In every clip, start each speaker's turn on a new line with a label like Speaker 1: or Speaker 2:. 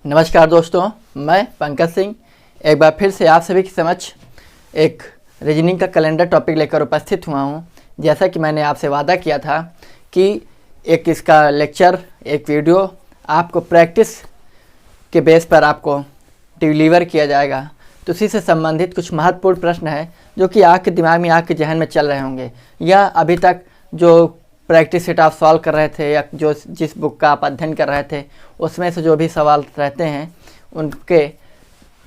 Speaker 1: नमस्कार दोस्तों, मैं पंकज सिंह एक बार फिर से आप सभी के समक्ष एक रीजनिंग का कैलेंडर टॉपिक लेकर उपस्थित हुआ हूं। जैसा कि मैंने आपसे वादा किया था कि एक इसका लेक्चर, एक वीडियो आपको प्रैक्टिस के बेस पर आपको डिलीवर किया जाएगा। तो उसी से संबंधित कुछ महत्वपूर्ण प्रश्न है जो कि आपके दिमाग में, आपके जहन में चल रहे होंगे, या अभी तक जो प्रैक्टिस सेट आप सॉल्व कर रहे थे या जो जिस बुक का आप अध्ययन कर रहे थे उसमें से जो भी सवाल रहते हैं उनके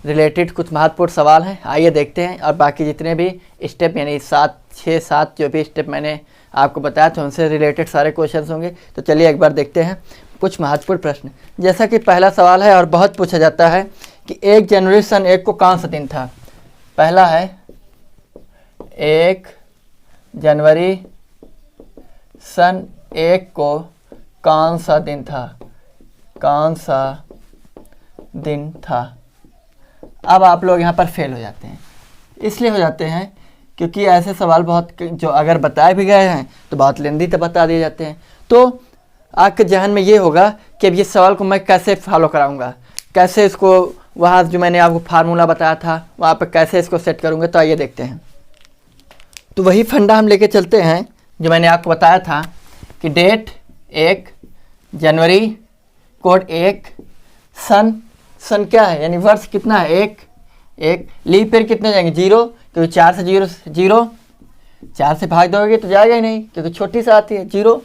Speaker 1: रिलेटेड कुछ महत्वपूर्ण सवाल हैं। आइए देखते हैं। और बाकी जितने भी स्टेप यानी 6-7 जो भी स्टेप मैंने आपको बताया था उनसे रिलेटेड सारे क्वेश्चंस होंगे। तो चलिए एक बार देखते हैं कुछ महत्वपूर्ण प्रश्न। जैसा कि पहला सवाल है और बहुत पूछा जाता है कि 1 जनवरी सन 1 को कौन सा दिन था। पहला है 1 जनवरी सन 1 को कौन सा दिन था, कौन सा दिन था। अब आप लोग यहाँ पर फेल हो जाते हैं। इसलिए हो जाते हैं क्योंकि ऐसे सवाल बहुत जो अगर बताए भी गए हैं तो बहुत लेंदी तो बता दिए जाते हैं। तो आपके जहन में ये होगा कि अब ये सवाल को मैं कैसे फॉलो कराऊंगा, कैसे इसको वहाँ जो मैंने आपको फार्मूला बताया था वहाँ पर कैसे इसको सेट करूँगा। तो आइए देखते हैं। तो वही फंडा हम लेके चलते हैं जो मैंने आपको बताया था कि डेट 1 जनवरी, कोड 1, सन क्या है यानी वर्ष कितना है 1, लीप ईयर कितने जाएंगे 0, क्योंकि 4 से 0, 4 से भाग दोगे तो जाएगा ही नहीं क्योंकि छोटी सी आती है 0।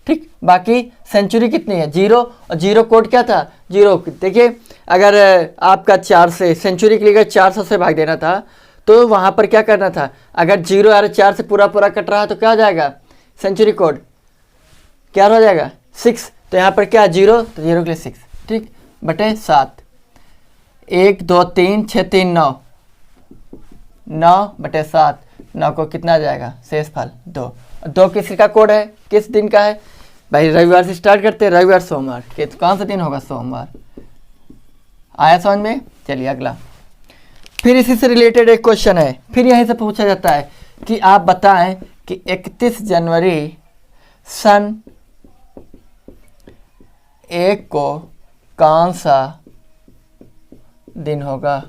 Speaker 1: ठीक, बाकी सेंचुरी कितनी है 0, और 0 कोड क्या था 0। देखिए अगर आपका 4 से सेंचुरी के लिए 400 से भाग देना था तो वहाँ पर क्या करना था, अगर 0 और 4 से पूरा कट रहा है तो क्या हो जाएगा सेंचुरी कोड, क्या हो जाएगा 6। तो यहाँ पर क्या 0, तो 0 के लिए 6, ठीक, बटे 7। 1 2 3 6 3 9, 9 बटे 7, 9 को कितना आ जाएगा शेषफल 2। 2 किसका कोड है, किस दिन का है भाई, रविवार से स्टार्ट करते हैं, रविवार सोमवार, कौन सा दिन होगा सोमवार। आया समझ में। चलिए अगला। फिर इसी से रिलेटेड एक क्वेश्चन है, फिर यहीं से पूछा जाता है कि आप बताएं कि 31 जनवरी सन 1 को कौन सा दिन होगा।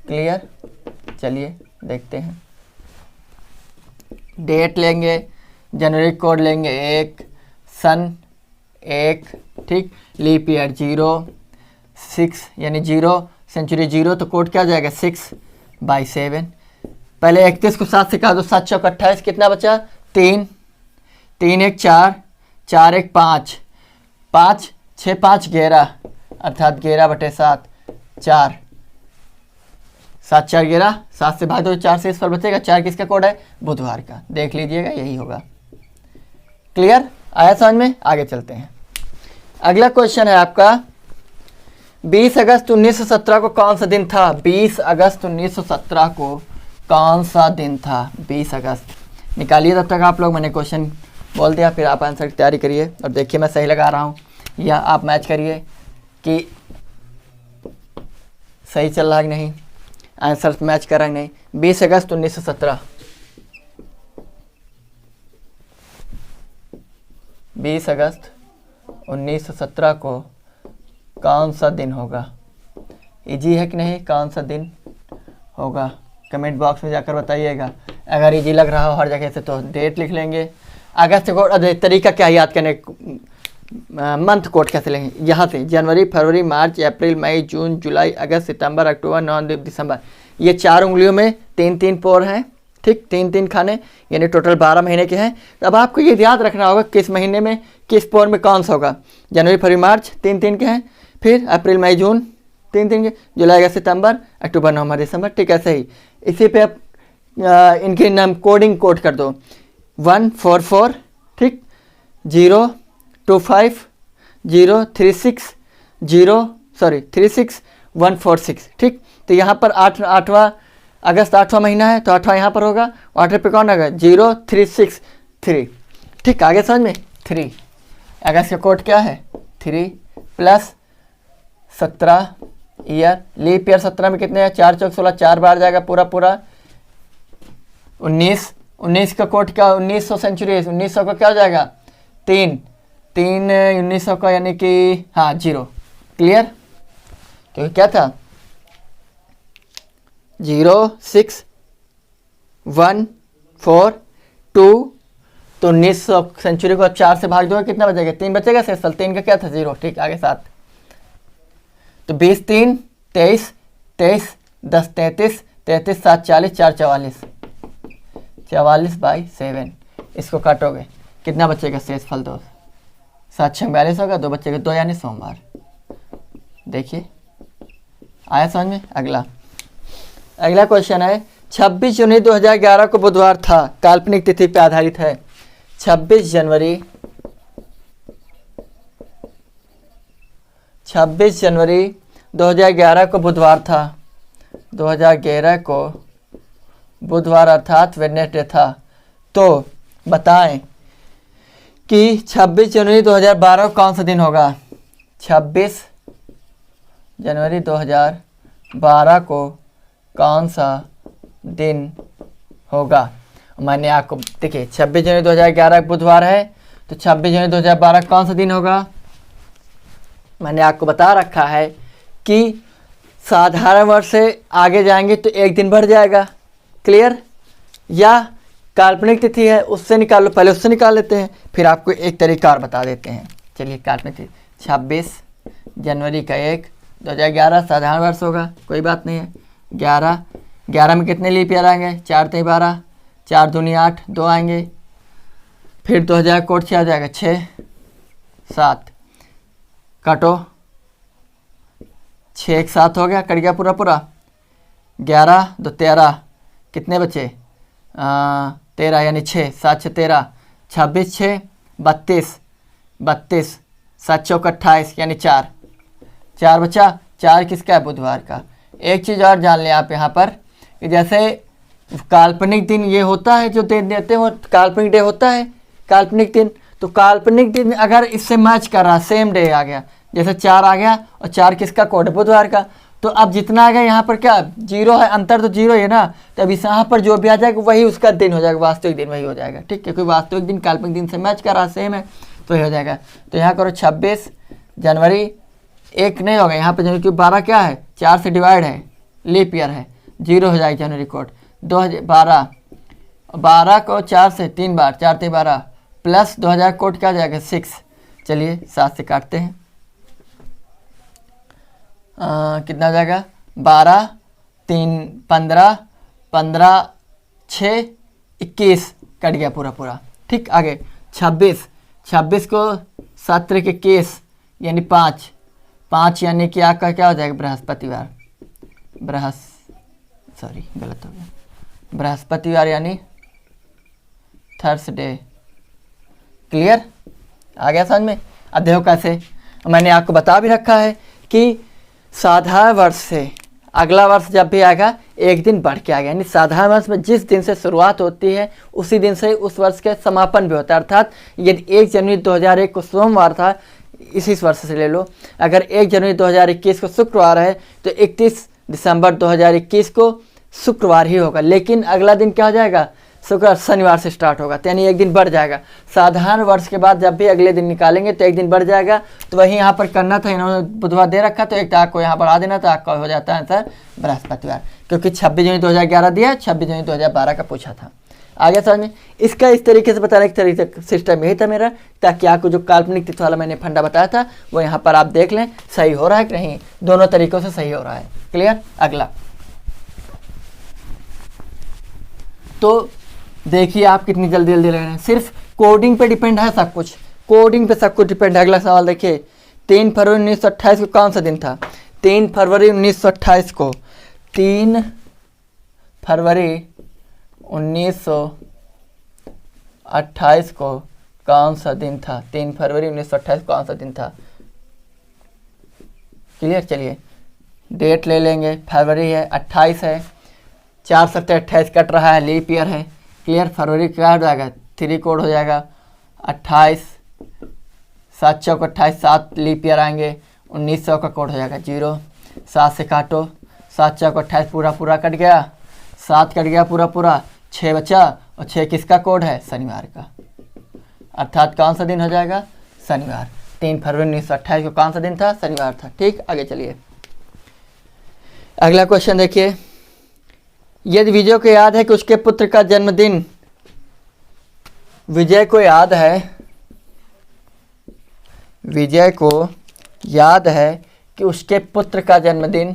Speaker 1: क्लियर। चलिए देखते हैं। डेट लेंगे, जनवरी कोड लेंगे 1, सन 1, ठीक, लीप ईयर 0, 6 यानी 0, सेंचुरी 0, तो कोड क्या हो जाएगा 6/7। पहले 31 को 7 से काट दो, 7 चौक 28, कितना बचा 3, 3 1 4, 4 1 5, 5 6 5 11, अर्थात 11 बटे 7, 4, 7 4 11, 7 से भाग दो 4 से इस पर बचेगा। 4 किसका कोड है बुधवार का, देख लीजिएगा यही होगा। क्लियर, आया समझ में। आगे चलते हैं। अगला क्वेश्चन है आपका 20 अगस्त 1917 को कौन सा दिन था। 20 अगस्त 1917 को कौन सा दिन था। 20 अगस्त निकालिए तब तक आप लोग, मैंने क्वेश्चन बोल दिया, फिर आप आंसर की तैयारी करिए और देखिए मैं सही लगा रहा हूँ या आप मैच करिए कि सही चल रहा है कि नहीं, आंसर मैच कर रहा है कि नहीं। 20 अगस्त 1917, 20 अगस्त 1917 को कौन सा दिन होगा। इजी है कि नहीं, कौन सा दिन होगा कमेंट बॉक्स में जाकर बताइएगा। अगर इजी लग रहा हो हर जगह से तो डेट लिख लेंगे। अगस्त कोड तरीका क्या याद करने, मंथ कोड कैसे लेंगे, यहाँ से जनवरी फरवरी मार्च अप्रैल मई जून जुलाई अगस्त सितंबर अक्टूबर नवंबर दिसंबर, ये 4 उंगलियों में 3-3 पोर हैं, ठीक, 3-3 खाने यानी टोटल 12 महीने के हैं। अब आपको ये याद रखना होगा किस महीने में किस पोर में कौन सा होगा। जनवरी फरवरी मार्च 3-3 के हैं, फिर अप्रैल मई जून 3-3 के, जुलाई अगस्त सितंबर अक्टूबर नवंबर दिसंबर, ठीक, ऐसे ही। इसी पे आप इनके नाम कोडिंग कोड कर दो 144, ठीक, 025 036 146, ठीक। तो यहाँ पर 8वां अगस्त 8वां महीना है तो 8वां यहाँ पर होगा, 8 पे कौन आएगा 0363, ठीक। आगे समझ में 3 अगस्त का कोड क्या है 3 प्लस 17 ईयर, लीप ईयर 17 में कितने हैं 4 चौक 16, 4 बार जाएगा पूरा 19 का कोड क्या 1900 सेंचुरी है, 1900 का क्या हो जाएगा 3, 3 1900 का यानी कि हाँ 0। क्लियर, क्योंकि क्या था 0 6 1 4 2, तो 1900 सेंचुरी को अब 4 से भाग दोगे कितना बचेगा, 3 बचेगा शेष। 3 का क्या था 0, ठीक, आगे 7। तो 20 3 23 23 10 33 33 7 40 4 44 44/7। इसको काटोगे कितना बचेगा शेष फल 2, 7 6 42 होगा, 2 बचेगा 2 यानी सोमवार। देखिए आया समझ में। अगला क्वेश्चन है 26 जनवरी 2011 को बुधवार था, काल्पनिक तिथि पे आधारित है। 26 जनवरी 2011 को बुधवार था, 2011 को बुधवार अर्थात वेडनेसडे था। तो बताएं कि 26 जनवरी 2012 कौन सा दिन होगा। 26 जनवरी 2012 को कौन सा दिन होगा। मैंने आपको देखिए 26 जनवरी 2011 बुधवार है, तो 26 जनवरी 2012 कौन सा दिन होगा। मैंने आपको बता रखा है कि साधारण वर्ष से आगे जाएंगे तो एक दिन बढ़ जाएगा। क्लियर, या काल्पनिक तिथि है उससे निकाल लो, पहले उससे निकाल लेते हैं, फिर आपको एक तरीका और बता देते हैं। चलिए काल्पनिक तिथि 26 जनवरी का 1 2011 साधारण वर्ष होगा, कोई बात नहीं है। 11 में कितने लीप ईयर आएंगे, 4 3 12, 4 दूनी 8, 2 आएंगे। फिर 2000 कोट 6 आ जाएगा, 6 7 काटो, 6 1 7 हो गया, कट गया पूरा। 11 2 13, कितने बचे 13 यानी 6 7 6 13, 26 6 32 32, 7 चौक 28 यानी 4 बचा। 4 किसका है, बुधवार का। एक चीज़ और जान लें आप यहाँ पर कि जैसे काल्पनिक दिन ये होता है जो दिन देते हैं वो काल्पनिक डे होता है, काल्पनिक दिन। तो काल्पनिक दिन अगर इससे मैच कर रहा, सेम डे आ गया, जैसे 4 आ गया और 4 किसका कोड है, बुधवार का। तो अब जितना आ गया यहाँ पर क्या 0 है, अंतर तो 0 है ना, तो अब इस यहाँ पर जो भी आ जाएगा वही उसका दिन हो जाएगा, वास्तविक दिन वही हो जाएगा। ठीक, क्योंकि वास्तविक दिन काल्पनिक दिन से मैच कर रहा, सेम है, तो ये हो जाएगा। तो यहाँ करो 26 जनवरी, 1 नहीं होगा यहाँ पर जनवरी, क्योंकि 12 क्या है 4 से डिवाइड है, लीप ईयर है, 0 हो जाएगा जनवरी कोड। 12 को 4 से 3 बार, 4 3 12 प्लस 2000 कोड क्या जाएगा 6। चलिए 7 से काटते हैं, कितना हो जाएगा 12 3 15 15 6 21, कट गया पूरा। ठीक, आगे 26 को 7 3 21 यानी 5 यानी कि आपका क्या हो जाएगा बृहस्पतिवार, गलत हो गया, बृहस्पतिवार यानी थर्सडे। क्लियर, आ गया समझ में। अब देखो कैसे, मैंने आपको बता भी रखा है कि साधारण वर्ष से अगला वर्ष जब भी आएगा एक दिन बढ़ के आएगा, यानी साधारण वर्ष में जिस दिन से शुरुआत होती है उसी दिन से उस वर्ष के समापन भी होता है। अर्थात यदि 1 जनवरी 2001 को सोमवार था, इसी वर्ष से ले लो, अगर 1 जनवरी 2021 को शुक्रवार है तो 31 दिसंबर 2021 को शुक्रवार ही होगा। लेकिन अगला दिन क्या हो जाएगा, शुक्रवार शनिवार से स्टार्ट होगा, तो यानी एक दिन बढ़ जाएगा। साधारण वर्ष के बाद जब भी अगले दिन निकालेंगे तो एक दिन बढ़ जाएगा। तो वही यहाँ पर करना था, इन्होंने बुधवार दे रखा, तो एक ताक को यहाँ बढ़ा देना था, आपका हो जाता है आंसर बृहस्पतिवार, क्योंकि 26 जनवरी 2011 दिया, 26 जनवरी 2012 का पूछा था। आगे समझ में। इसका इस तरीके से बताने का तरीका सिस्टम यही था मेरा, ताकि आपको जो काल्पनिक तिथि वाला मैंने फंडा बताया था वो यहाँ पर आप देख लें सही हो रहा है कि नहीं, दोनों तरीकों से सही हो रहा है। क्लियर। अगला तो देखिए आप कितनी जल्दी ले रहे हैं, सिर्फ कोडिंग पे डिपेंड है सब कुछ, कोडिंग पे सब कुछ डिपेंड है। अगला सवाल देखिए, 3 फरवरी 1928 को कौन सा दिन था। 3 फरवरी 1928 को, 3 फरवरी 1928 को कौन सा दिन था। 3 फरवरी 1928 कौन सा दिन था। क्लियर। चलिए डेट ले लेंगे, फरवरी है, 28 है, 4 7 28 कट रहा है, लीप ईयर है। क्लियर। फरवरी क्या हो जाएगा, 3 कोड हो जाएगा, 28 7 चौक 28, 7 लीप ईयर आएंगे, 1900 का कोड हो जाएगा 0। 7 से काटो, 7 चौक 28 पूरा कट गया, 7 कट गया पूरा, 6 बचा, और 6 किसका कोड है, शनिवार का। अर्थात कौन सा दिन हो जाएगा, शनिवार। 3 फरवरी 1928 को कौन सा दिन था? शनिवार था। ठीक, आगे चलिए। अगला क्वेश्चन देखिए, यदि विजय को याद है कि उसके पुत्र का जन्मदिन, विजय को याद है कि उसके पुत्र का जन्मदिन,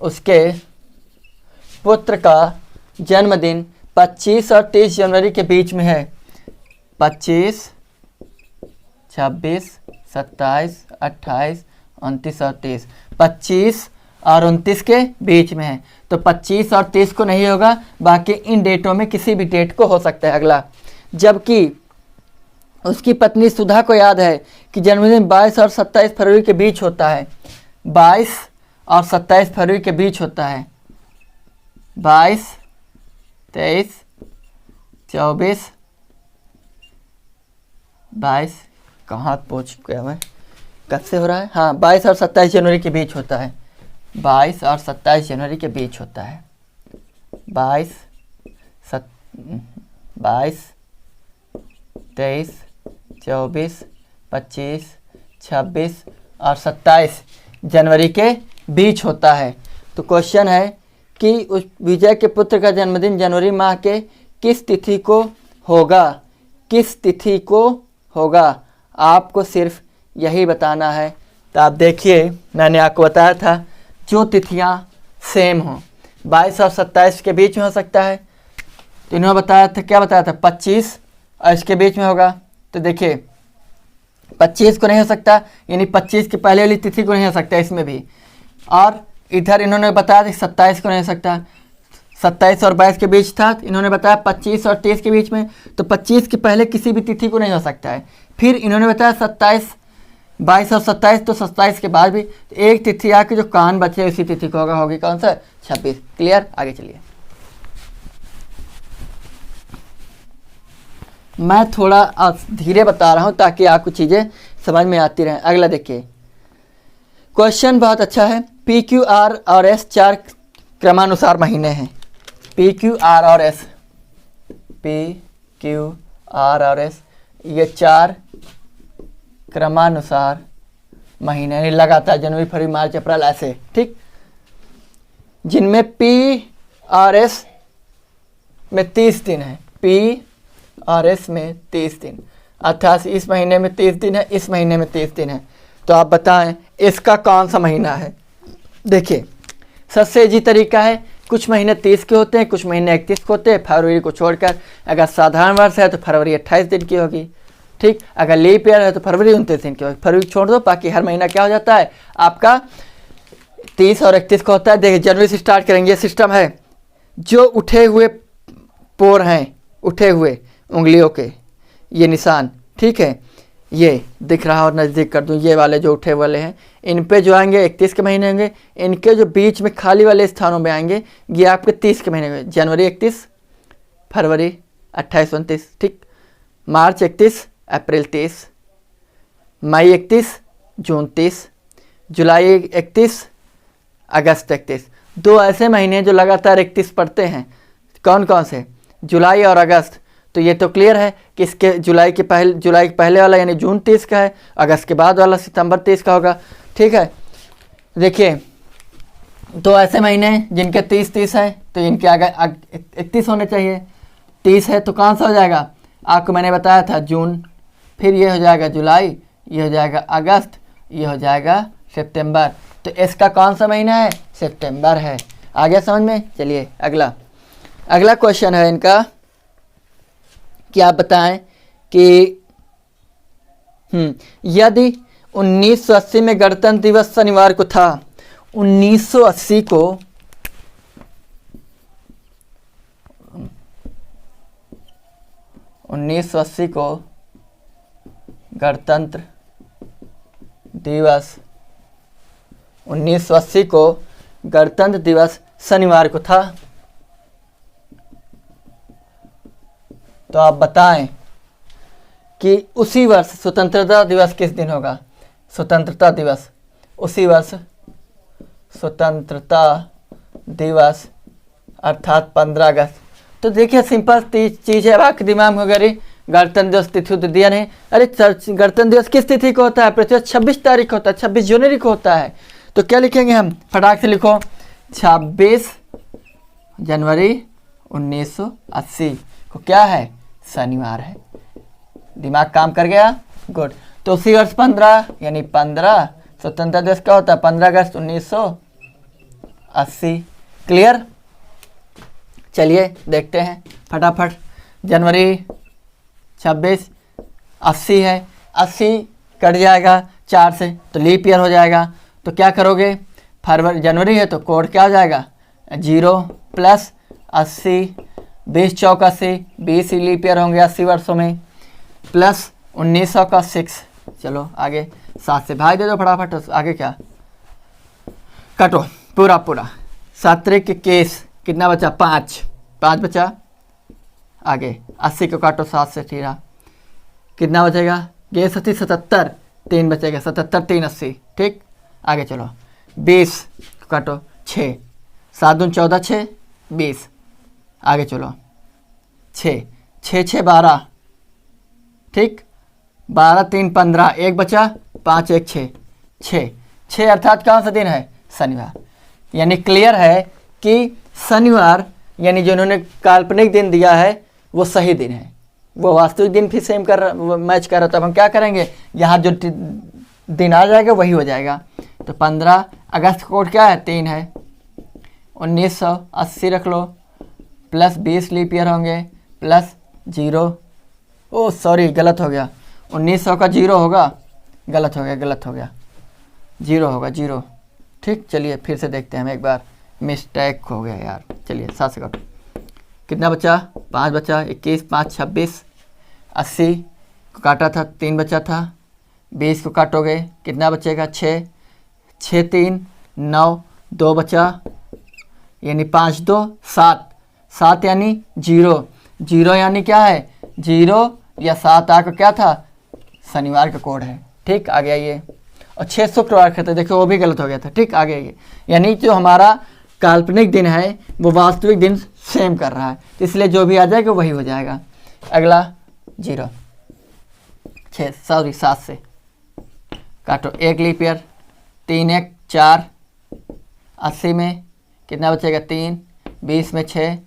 Speaker 1: उसके पुत्र का जन्मदिन 25 और 30 जनवरी के बीच में है। 25, 26, 27, 28, 29 और 30, 25 और 29 के बीच में है। तो 25 और 30 को नहीं होगा, बाकी इन डेटों में किसी भी डेट को हो सकता है। अगला, जबकि उसकी पत्नी सुधा को याद है कि जन्मदिन 22 और 27 फरवरी के बीच होता है। 22 और 27 फरवरी के बीच होता है। 22, 23, 24, 22 कहाँ पहुँच गया मैं, कब से हो रहा है? हाँ, 22 और 27 जनवरी के बीच होता है। 22 और 27 जनवरी के बीच होता है। 22, 23, 24, 25, 26 और 27 जनवरी के बीच होता है। तो क्वेश्चन है कि उस विजय के पुत्र का जन्मदिन जनवरी माह के किस तिथि को होगा? किस तिथि को होगा, आपको सिर्फ यही बताना है। तो आप देखिए, मैंने आपको बताया था जो तिथियां सेम हों, 22 और 27 के बीच में हो सकता है। तो इन्होंने बताया था, क्या बताया था? 25 और इसके बीच में होगा। तो देखिए 25 को नहीं हो सकता, यानी 25 के पहले वाली तिथि को नहीं हो सकता इसमें भी। और इधर इन्होंने बताया कि 27 को नहीं हो सकता, 27 और 22 के बीच था। इन्होंने बताया 25 और 23 के बीच में, तो 25 के पहले किसी भी तिथि को नहीं हो सकता है। फिर इन्होंने बताया 27, 22 और 27, तो 27 के बाद भी एक तिथि आके जो कान बचे उसी तिथि को होगी कौन सा? 26। क्लियर, आगे चलिए। मैं थोड़ा धीरे बता रहा हूँ ताकि आपको चीज़ें समझ में आती रहें। अगला देखिए, क्वेश्चन बहुत अच्छा है। पी क्यू आर और एस 4 क्रमानुसार महीने हैं। पी क्यू आर और एस, पी क्यू आर और एस, ये 4 क्रमानुसार महीने, यानी लगातार जनवरी फरवरी मार्च अप्रैल ऐसे, ठीक, जिनमें पी आर एस में 30 दिन है। पी आर एस में 30 दिन, अर्थात इस महीने में 30 दिन है, इस महीने में 30 दिन है। तो आप बताएं इसका कौन सा महीना है? देखिए, सबसे इजी तरीका है, कुछ महीने 30 के होते हैं, कुछ महीने 31 के होते हैं, फरवरी को छोड़कर। अगर साधारण वर्ष है तो फरवरी 28 दिन की होगी, ठीक। अगर लीप ईयर है तो फरवरी 29 दिन की होगी। फरवरी छोड़ दो, बाकी हर महीना क्या हो जाता है आपका 30 और 31 का होता है। देखिए, जनवरी से स्टार्ट करेंगे। सिस्टम है, जो उठे हुए पोर हैं, उठे हुए उंगलियों के ये निशान, ठीक है, ये दिख रहा और नज़दीक कर दूं, ये वाले जो उठे वाले हैं, इन पे जो आएंगे 31 के महीने होंगे। इनके जो बीच में खाली वाले स्थानों में आएंगे ये आपके 30 के महीने होंगे। जनवरी 31, फरवरी 28, 29, ठीक। मार्च 31, अप्रैल 30, मई 31, जून 30, जुलाई 31, अगस्त 31। 2 ऐसे महीने जो लगातार 31 पड़ते हैं। कौन कौन से? जुलाई और अगस्त। तो ये तो क्लियर है कि इसके जुलाई के पहले वाला यानी जून 30 का है, अगस्त के बाद वाला सितंबर 30 का होगा, ठीक है। देखिए, 2 ऐसे महीने जिनके 30 है, तो इनके आगे 31 होने चाहिए। 30 है तो कौन सा हो जाएगा? आपको मैंने बताया था जून, फिर ये हो जाएगा जुलाई, ये हो जाएगा अगस्त, ये हो जाएगा सितंबर। तो इसका कौन सा महीना है? सितंबर है। आ गया समझ में? चलिए अगला क्वेश्चन है इनका कि आप बताएं कि यदि 1980 में गणतंत्र दिवस शनिवार को था, 1980 को गणतंत्र दिवस 1980 को गणतंत्र दिवस शनिवार को था, तो आप बताएं कि उसी वर्ष स्वतंत्रता दिवस किस दिन होगा? स्वतंत्रता दिवस उसी वर्ष स्वतंत्रता दिवस अर्थात 15 अगस्त। तो देखिए सिंपल चीज़ है, आपके दिमाग में अगर गणतंत्र दिवस तिथि तो दिया नहीं। अरे गणतंत्र दिवस किस तिथि को होता है? पृथ्वी 26 तारीख को होता है, 26 जनवरी को होता है। तो क्या लिखेंगे हम? फटाक से लिखो 26 जनवरी 1980 को क्या है? शनिवार है। दिमाग काम कर गया? गुड। तो उसी वर्ष 15 यानी 15 स्वतंत्रता दिवस क्या होता है? 15 अगस्त 1980। क्लियर? चलिए देखते हैं फटाफट। जनवरी 26, 80 है, 80 कट जाएगा 4 से तो लीप ईयर हो जाएगा। तो क्या करोगे? फरवरी जनवरी है तो कोड क्या हो जाएगा? 0 प्लस 80, 20 चौक 80, 20 ही लीप ईयर होंगे 80 वर्षों में, प्लस 1900 का 6। चलो आगे 7 से भाग दे दो फटाफट। तो आगे क्या? कटो पूरा पूरा। 7 के केस कितना बचा? 5 बचा। आगे 80 को काटो 7 से, ठीक है कितना बचेगा? ये 77, 3 बचेगा, 77 3 80। ठीक, आगे चलो 20 को काटो 6, 7 दून 14 6 20। आगे चलो 6 6 6 12, ठीक 12 3 15, 1 बचा, 5 1 6 6 6 अर्थात कौन सा दिन है? शनिवार। यानी क्लियर है कि शनिवार यानी जो उन्होंने काल्पनिक दिन दिया है वो सही दिन है, वो वास्तविक दिन भी सेम कर मैच कर रहा। तब हम क्या करेंगे? यहाँ जो दिन आ जाएगा वही हो जाएगा। तो 15 अगस्त कोड क्या है? 3 है, 1980 रख लो, प्लस 20 लीप ईयर होंगे, प्लस 0। ओ सॉरी गलत हो गया, 1900 का 0 होगा, गलत हो गया 0 होगा 0। ठीक, चलिए फिर से देखते हैं हम एक बार, मिस्टेक हो गया यार। चलिए 7 से काटो, कितना बचा? 5 बचा, 21 5 26, 80 को काटा था 3 बचा था, 20 को काटोगे कितना बचेगा? 6 6 3 9, 2 बचा यानी 5 2 7, 7 यानी 0 0 यानी क्या है? 0 या 7 आ का क्या था? शनिवार का कोड है। ठीक, आगे आइए। और 6 शुक्रवार का था, देखो वो भी गलत हो गया था। ठीक, आगे आइए। यानी जो हमारा काल्पनिक दिन है वो वास्तविक दिन सेम कर रहा है, इसलिए जो भी आ जाएगा वही हो जाएगा। अगला 0 7 से काटो, 1 लीप ईयर, 3 1 4, 80 में कितना बचेगा? 3, 20 में 6,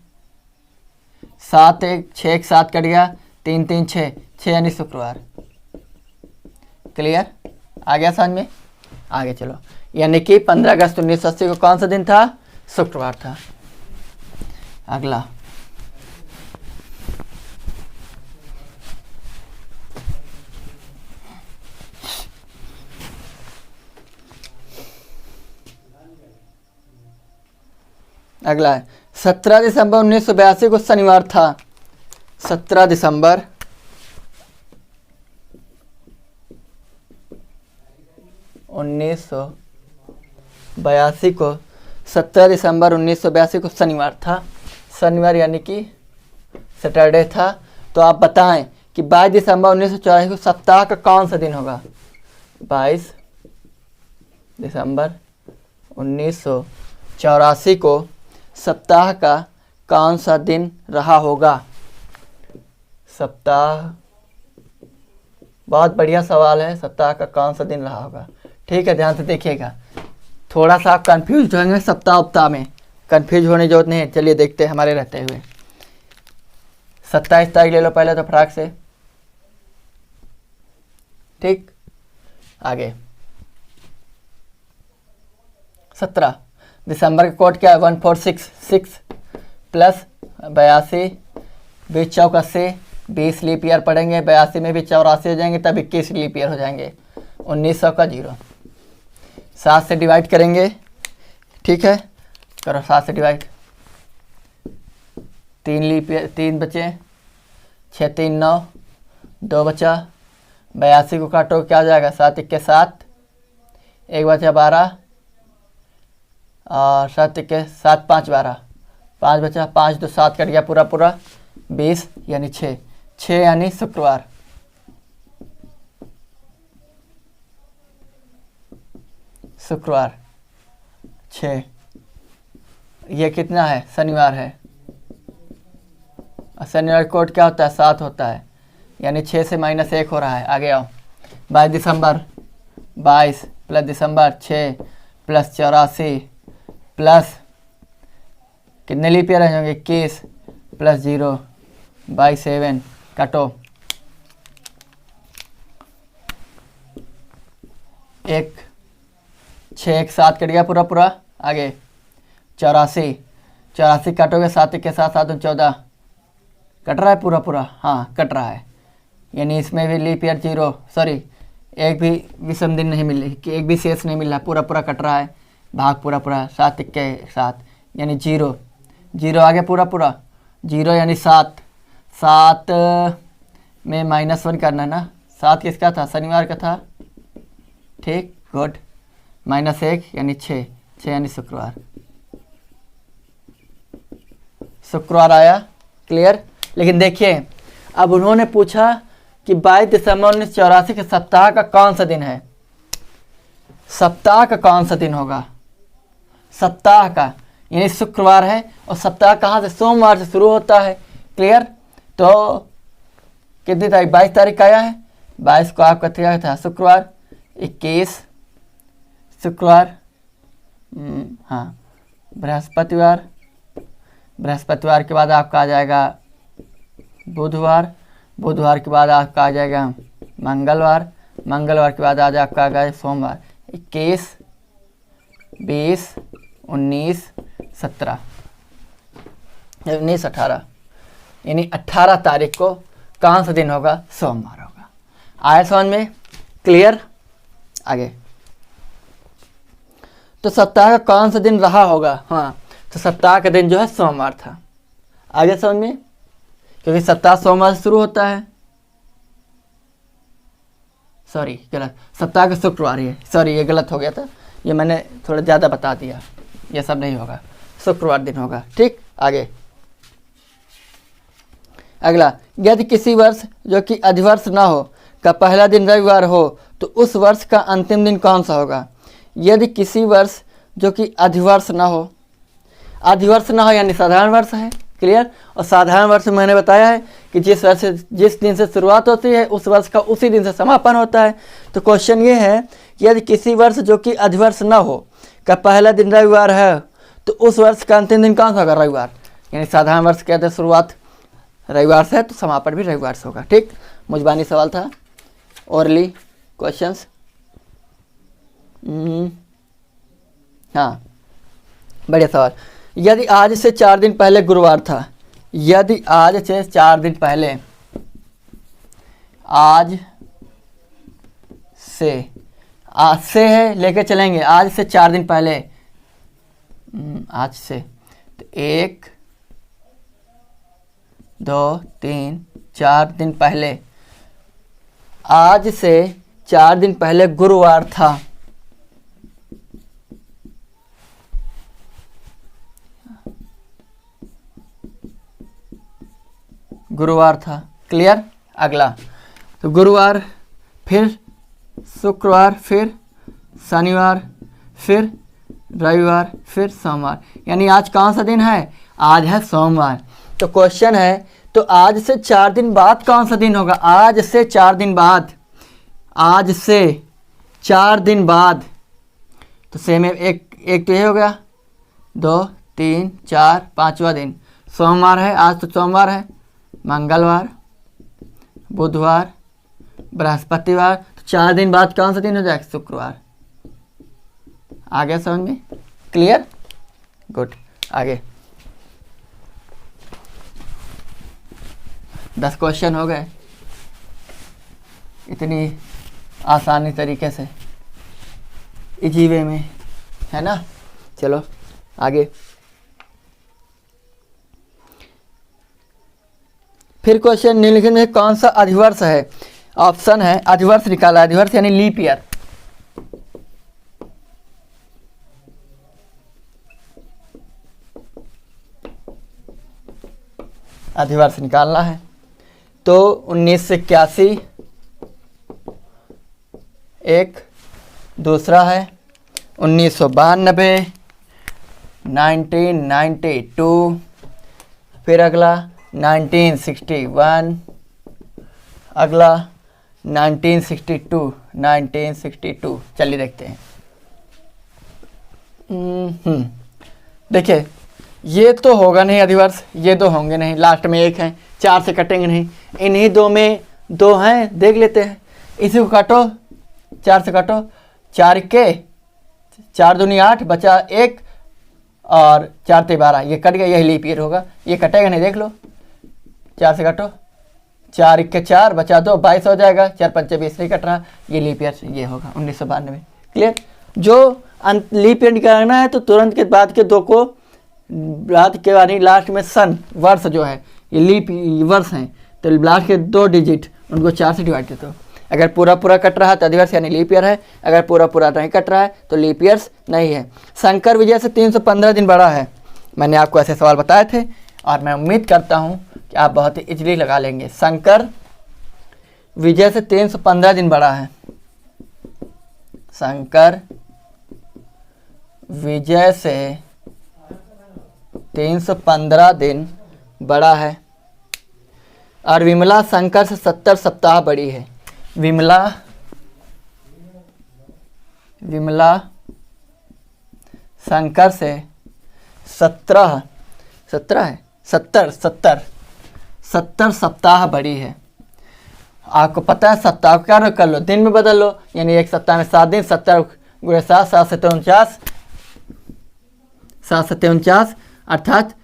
Speaker 1: 7 1 6 1 7 कट गया, 3 3 6 6 यानी शुक्रवार। क्लियर? आ गया समझ में? आगे चलो, यानी कि 15 अगस्त 1980 को कौन सा दिन था? शुक्रवार था। अगला है 17 दिसंबर 1982 को शनिवार था। 17 दिसंबर 1982 को 17 दिसंबर 1982 को शनिवार था। शनिवार यानी कि सैटरडे था। तो आप बताएं कि 22 दिसंबर 1984 को सप्ताह का कौन सा दिन होगा? 22 दिसंबर 1984 को सप्ताह का कौन सा दिन रहा होगा? सप्ताह, बहुत बढ़िया सवाल है। सप्ताह का कौन सा दिन रहा होगा? ठीक है, ध्यान से देखिएगा। थोड़ा सा आप कंफ्यूज होंगे सप्ताह उपताह में, कंफ्यूज होने की जरूरत नहीं है। चलिए देखते हैं हमारे रहते हुए। 27 तारीख ले लो पहले तो फटाक से। ठीक, आगे 17 दिसंबर का कोड क्या है? 1466 प्लस 82, 20 चौक 80, 20 लीप ईयर पढ़ेंगे, 82 में भी 84 हो जाएंगे, तब 21 लीप ईयर हो जाएंगे। 1900 का 0, 7 से डिवाइड करेंगे। ठीक है, करो 7 से डिवाइड। 3 लीप ईयर, 3 बचे, 6 3 9, 2 बचा, 82 को काटो क्या हो जाएगा? 7 1 7, 1 बचा 12, और 7 1 7 5 12, 5 बचा, 5 2 7 कट गया पूरा पूरा, 20 यानी 6 6 यानी शुक्रवार। शुक्रवार 6, ये कितना है? शनिवार है। शनिवार कोड क्या होता है? 7 होता है। यानी 6 से -1 हो रहा है। आगे आओ, 22 दिसंबर 22 प्लस दिसंबर 6 प्लस 84 प्लस कितने लीप ईयर रहेंगे 21 प्लस 0 बाई 7 काटो, 1 6 1 7 कट गया पूरा पूरा। आगे 84 काटोगे 7 के साथ 7 14 कट रहा है पूरा पूरा, हाँ कट रहा है। यानी इसमें भी लीप ईयर 0, सॉरी एक भी विषम दिन नहीं मिल रही, एक भी शेष नहीं मिल रहा, पूरा पूरा कट रहा है, भाग पूरा पूरा 7 के साथ यानी 0 आगे पूरा पूरा 0 यानी 7 में -1 करना ना। 7 किसका था, शनिवार का था, ठीक गुड। -1 यानी 6 यानी शुक्रवार आया, क्लियर। लेकिन देखिए अब उन्होंने पूछा कि 22 दिसंबर 1984 के सप्ताह का कौन सा दिन है, सप्ताह का कौन सा दिन होगा, सप्ताह का यानी शुक्रवार है, और सप्ताह कहाँ से, सोमवार से शुरू होता है, क्लियर। तो कितनी तारीख, 22 तारीख का आया है, 22 को आपका क्या था, शुक्रवार, 21 शुक्रवार, हाँ बृहस्पतिवार के बाद आपका आ जाएगा बुधवार के बाद आपका आ जाएगा मंगलवार के बाद आज आपका आ गया सोमवार। 21 20 19 17 19 18 यानी 18 तारीख को कौन सा दिन होगा, सोमवार होगा। आया समझ में, क्लियर। आगे तो सप्ताह का कौन सा दिन रहा होगा, हाँ तो सप्ताह का दिन जो है सोमवार था। आगे समझ में, क्योंकि सप्ताह सोमवार से शुरू होता है, सॉरी गलत, सप्ताह का शुक्रवार है, सॉरी ये गलत हो गया था, ये मैंने थोड़ा ज़्यादा बता दिया, ये सब नहीं होगा, शुक्रवार दिन होगा, ठीक। आगे अगला, यदि किसी वर्ष जो कि अधिवर्ष ना हो का पहला दिन रविवार हो तो उस वर्ष का अंतिम दिन कौन सा होगा। यदि किसी वर्ष जो कि अधिवर्ष ना हो यानी साधारण वर्ष है, क्लियर। और साधारण वर्ष में मैंने बताया है कि जिस दिन से शुरुआत होती है उस वर्ष का उसी दिन से समापन होता है। तो क्वेश्चन ये है कि यदि किसी वर्ष जो कि अधिवर्ष ना हो का पहला दिन रविवार है तो उस वर्ष का अंतिम दिन कौन सा होगा, रविवार। यानी साधारण वर्ष कहते हैं शुरुआत रविवार से है तो समापन भी रविवार से होगा, ठीक। मुजबानी सवाल था, ओरली क्वेश्चंस। हाँ बढ़िया सवाल। यदि आज से 4 दिन पहले गुरुवार था, यदि आज से 4 दिन पहले, आज से है लेके चलेंगे, आज से 4 दिन पहले, आज से तो 1 2 3 4 दिन पहले, आज से 4 दिन पहले गुरुवार था, क्लियर। अगला तो गुरुवार, फिर शुक्रवार, फिर शनिवार, फिर रविवार, फिर सोमवार, यानी आज कौन सा दिन है, आज है सोमवार। तो क्वेश्चन है तो आज से 4 दिन बाद कौन सा दिन होगा, आज से 4 दिन बाद, आज से 4 दिन बाद, तो सेम एक तो ये हो गया, 2 3 4 5वां दिन सोमवार है, आज तो सोमवार है, मंगलवार, बुधवार, बृहस्पतिवार, तो 4 दिन बाद कौन सा दिन हो जाएगा, शुक्रवार। आ गया समझ में, क्लियर, गुड। आगे 10 क्वेश्चन हो गए इतनी आसानी तरीके से, इजी वे में, है ना। चलो आगे, फिर क्वेश्चन निम्नलिखित में कौन सा अधिवर्ष है। ऑप्शन है अधिवर्ष निकाला, अधिवर्ष यानी लीप ईयर, अधिवर्ष निकालना है। तो 1981 एक, दूसरा है 1992, 1992, फिर अगला 1961, अगला 1962 चलिए देखते हैं। देखिए ये तो होगा नहीं अधिवर्ष, ये दो होंगे नहीं, लास्ट में एक है, 4 से कटेंगे नहीं, इन्हीं दो में 2 हैं, देख लेते हैं। इसी को काटो, 4 से काटो, 4 के 4 दूनी 8 बचा 1 और 4 ते 12, ये कट गया, यही लीप ईयर होगा, ये कटेगा नहीं, देख लो। 4 से काटो, 4 के 4 बचा 2, 22 हो जाएगा, 4 पंचे 20 नहीं कट रहा, ये लीप ईयर ये होगा 1992। क्लियर? जो लीप ईयर निकालना है तो तुरंत के बाद के 2 को बाद के बाद लास्ट में सन वर्ष जो है ये लीप वर्ष हैं, तो लास्ट के 2 डिजिट उनको 4 से डिवाइड करते हो। अगर पूरा पूरा कट रहा है तो अधिवर्ष यानी लीप ईयर है, अगर पूरा पूरा नहीं कट रहा है तो लीप ईयर्स नहीं है। शंकर विजय से 315 दिन बड़ा है। मैंने आपको ऐसे सवाल बताए थे और मैं उम्मीद करता हूँ कि आप बहुत ही इजीली लगा लेंगे। शंकर विजय से 315 दिन बड़ा है। शंकर विजय से 315 दिन बड़ा है और विमला शंकर से 70 सप्ताह बड़ी है। विमला शंकर से 70 सप्ताह बड़ी है। आपको पता है सप्ताह को क्या कर लो, दिन में बदल लो, यानी एक सप्ताह में 7 दिन, 70 गुणे 7, 7 से 49 अर्थात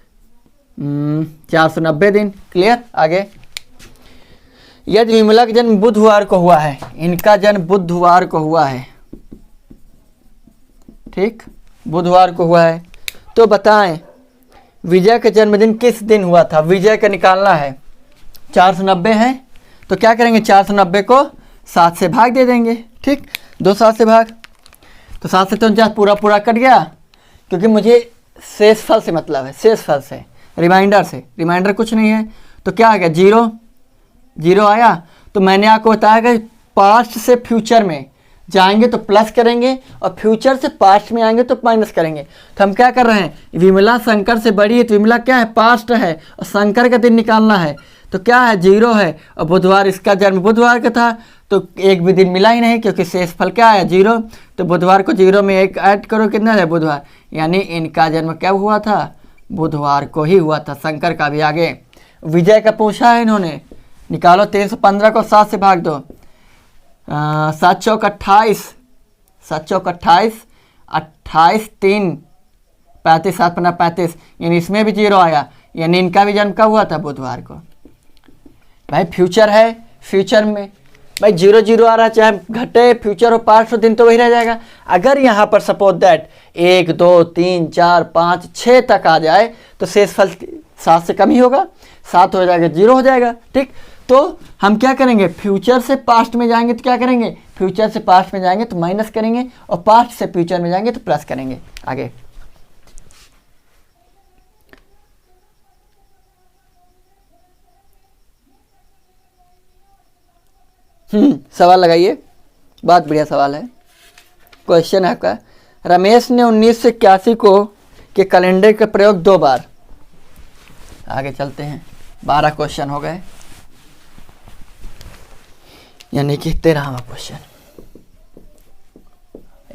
Speaker 1: 490 दिन। क्लियर? आगे, यदि विमला का जन्म बुधवार को हुआ है, इनका जन्म बुधवार को हुआ है, ठीक, बुधवार को हुआ है, तो बताएं विजय का जन्मदिन किस दिन हुआ था। विजय का निकालना है, 490 है तो क्या करेंगे, 490 को 7 से भाग दे देंगे, ठीक, 2 7 से भाग, तो 7 से 49 पूरा पूरा कट गया, क्योंकि मुझे शेषफल से मतलब है, शेषफल से, रिमाइंडर से, रिमाइंडर कुछ नहीं है, तो क्या आ गया, 0 आया। तो मैंने आपको बताया कि पास्ट से फ्यूचर में जाएंगे तो प्लस करेंगे और फ्यूचर से पास्ट में आएंगे तो माइनस करेंगे। तो हम क्या कर रहे हैं, विमला शंकर से बड़ी है तो विमला क्या है, पास्ट है, और शंकर का दिन निकालना है तो क्या है, 0 है, और बुधवार, इसका जन्म बुधवार का था तो एक भी दिन मिला ही नहीं, क्योंकि शेषफल क्या है, 0। तो बुधवार को 0 में 1 ऐड करो, कितना है, बुधवार, यानी इनका जन्म क्या हुआ था, बुधवार को ही हुआ था। शंकर का भी आगे विजय का पूछा है इन्होंने, निकालो, 315 को 7 से भाग दो, 7 चौक 28, 7 चौक 28, 28 3 35, 7 पन्ना 35, यानी इसमें भी 0 आया, यानी इनका भी जन्म कब हुआ था, बुधवार को। भाई फ्यूचर है, फ्यूचर में भाई 0 0 आ रहा है, चाहे घटे फ्यूचर हो पास्ट हो, दिन तो वही रह जाएगा। अगर यहाँ पर सपोज दैट 1 2 3 4 5 6 तक आ जाए तो शेषफल 7 से कम ही होगा, 7 हो जाएगा, 0 हो जाएगा, ठीक। तो हम क्या करेंगे, फ्यूचर से पास्ट में जाएंगे तो क्या करेंगे, फ्यूचर से पास्ट में जाएंगे तो माइनस करेंगे, और पास्ट से फ्यूचर में जाएंगे तो प्लस करेंगे। आगे, सवाल लगाइए, बहुत बढ़िया सवाल है। क्वेश्चन है आपका, रमेश ने 1981 को के कैलेंडर का प्रयोग 2 बार। आगे चलते हैं, 12 क्वेश्चन हो गए, यानी कि 13वां क्वेश्चन।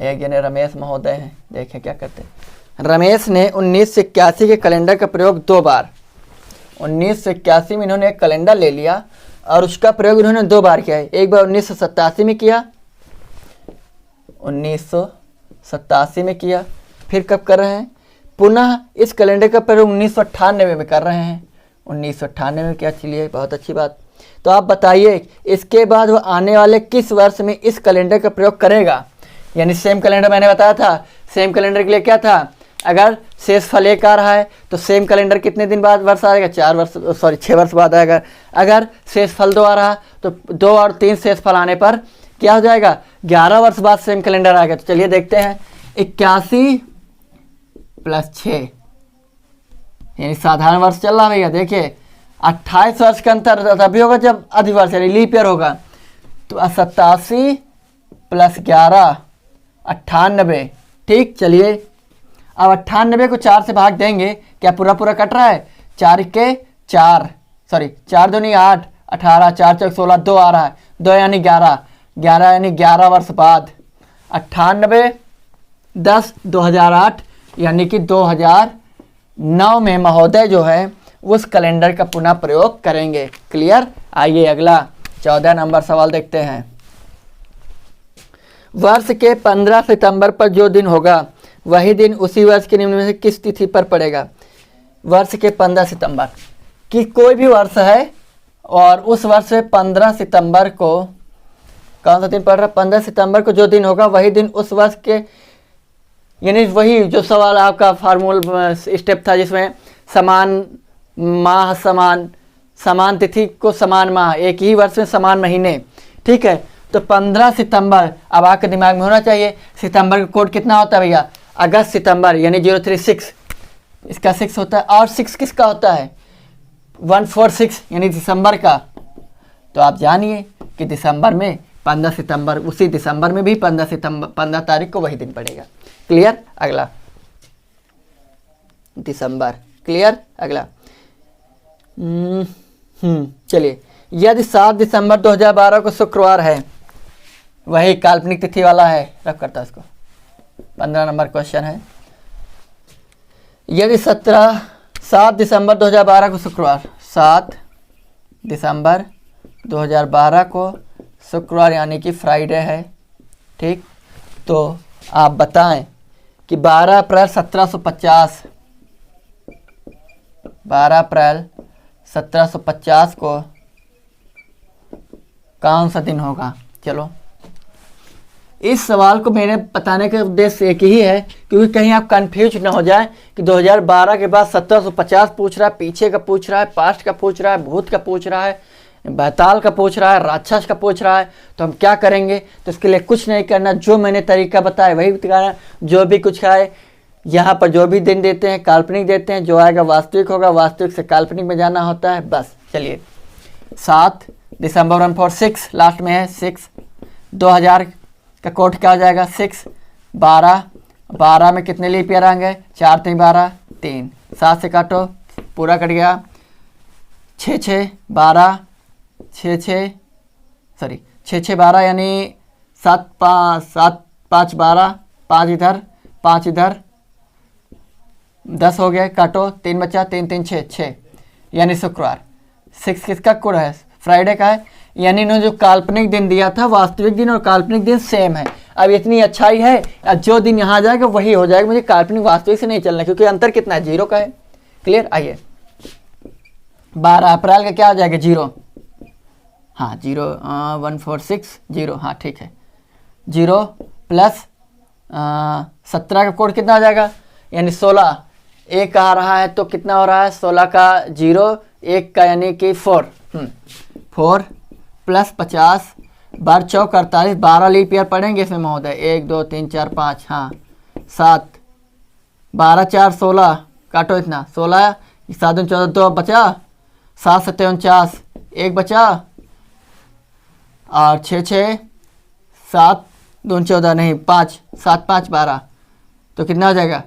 Speaker 1: एक जने रमेश महोदय हैं, देखें क्या करते हैं। रमेश ने 1981 के कैलेंडर का प्रयोग 2 बार। 1981 में इन्होंने एक कैलेंडर ले लिया और उसका प्रयोग इन्होंने 2 बार किया है। एक बार 1987 में किया, 1987 में किया, फिर कब कर रहे हैं, पुनः इस कैलेंडर का प्रयोग 1998 में कर रहे हैं। 1998 में किया, चलिए बहुत अच्छी बात। तो आप बताइए इसके बाद वो आने वाले किस वर्ष में इस कैलेंडर का प्रयोग करेगा। यानी सेम कैलेंडर मैंने बताया था, सेम कैलेंडर के लिए क्या था, अगर शेषफल 1 आ रहा है तो सेम कैलेंडर कितने दिन बाद वर्ष आएगा, 6 वर्ष बाद आएगा। अगर शेषफल 2 आ रहा तो 2 और 3 शेषफल आने पर क्या हो जाएगा, 11 वर्ष बाद सेम कैलेंडर आएगा। तो चलिए देखते हैं, 81 + 6 यानी साधारण वर्ष चल रहा है भैया। देखिए 28 वर्ष का अंतर तभी होगा जब अधिवर्ष यानी लीप ईयर होगा। तो 87 + 11 98, ठीक। चलिए अब 98 को 4 से भाग देंगे, क्या पूरा पूरा कट रहा है, 4 के 4 4 दूनी 8 18, 4 चौक 16, 2 आ रहा है, 2 यानी 11, 11 यानी 11 वर्ष बाद, 98, 10, 2008 यानी कि 2009 में महोदय जो है उस कैलेंडर का पुनः प्रयोग करेंगे। क्लियर। आइए अगला 14 नंबर सवाल देखते हैं। वर्ष के 15 सितंबर पर जो दिन होगा वही दिन उसी वर्ष के निम्न में से किस तिथि पर पड़ेगा। वर्ष के 15 सितंबर कि कोई भी वर्ष है और उस वर्ष में 15 सितंबर को कौन सा दिन पड़ रहा है, 15 सितंबर को जो दिन होगा वही दिन उस वर्ष के, यानी वही जो सवाल आपका फार्मूला स्टेप था जिसमें समान माह समान तिथि को समान माह, एक ही वर्ष में समान महीने। ठीक है, तो 15 सितंबर अब आपके दिमाग में होना चाहिए सितंबर का कोड कितना होता है भैया, अगस्त सितंबर यानी 036, इसका 6 होता है, और 6 किसका होता है 146 यानी दिसंबर का। तो आप जानिए कि दिसंबर में 15 सितंबर, उसी दिसंबर में भी 15 तारीख को वही दिन पड़ेगा। क्लियर। अगला दिसंबर। क्लियर। अगला चलिए, यदि 7 दिसंबर 2012 को शुक्रवार है, वही काल्पनिक तिथि वाला है, रख करता है इसको, 15 नंबर क्वेश्चन है। यदि 7 दिसंबर 2012 को शुक्रवार, 7 दिसंबर 2012 को शुक्रवार यानी कि फ्राइडे है, ठीक, तो आप बताएं कि 12 अप्रैल 1750, 12 अप्रैल 1750 को कौन सा दिन होगा। चलो, इस सवाल को मेरे बताने का उद्देश्य एक ही है क्योंकि कहीं आप कंफ्यूज ना हो जाए कि 2012 के बाद 1750 पूछ रहा है, पीछे का पूछ रहा है, पास्ट का पूछ रहा है, भूत का पूछ रहा है, बैताल का पूछ रहा है, राक्षस का पूछ रहा है, तो हम क्या करेंगे। तो इसके लिए कुछ नहीं करना, जो मैंने तरीका बताया वही करना। जो भी कुछ है यहाँ पर जो भी दिन देते हैं काल्पनिक देते हैं, जो आएगा वास्तविक होगा, वास्तविक से काल्पनिक में जाना होता है, बस। चलिए, 7 दिसंबर 146 लास्ट में है, 6 2000 का कोड क्या हो जाएगा 6, 12 में कितने लीप ईयर आएंगे, 4 3 12 3, 7 से काटो पूरा कट गया, 6 6 12 6 12 यानी 7 5 12, 5 इधर 5 इधर, 10 हो गए, काटो 3 बचा, 3 3 6 यानी शुक्रवार। 6 किसका कोड है, फ्राइडे का है, यानी इन्होंने जो काल्पनिक दिन दिया था वास्तविक दिन और काल्पनिक दिन सेम है। अब इतनी अच्छाई है, अब जो दिन यहाँ आ जाएगा वही हो जाएगा, मुझे काल्पनिक वास्तविक से नहीं चलना क्योंकि अंतर कितना है, 0 का है। क्लियर। आइए, 12 अप्रैल का क्या हो जाएगा 0, हाँ 0 146 0, हाँ ठीक है, 0 प्लस 17 का कोड कितना आ जाएगा, यानी 16, 1 आ रहा है तो कितना हो रहा है 16 का 0, 1 का यानी कि 4, 4 प्लस 50 बार चौक 48, 12 लीप ईयर पढ़ेंगे इसमें महोदय, 1 2 3 4 5, हाँ 7, 12 4 16, काटो इतना 16, 7 14 2 बचा, 7 7 49, 1 बचा, और 6 6 7 2 14 नहीं 5 7 5 12, तो कितना हो जाएगा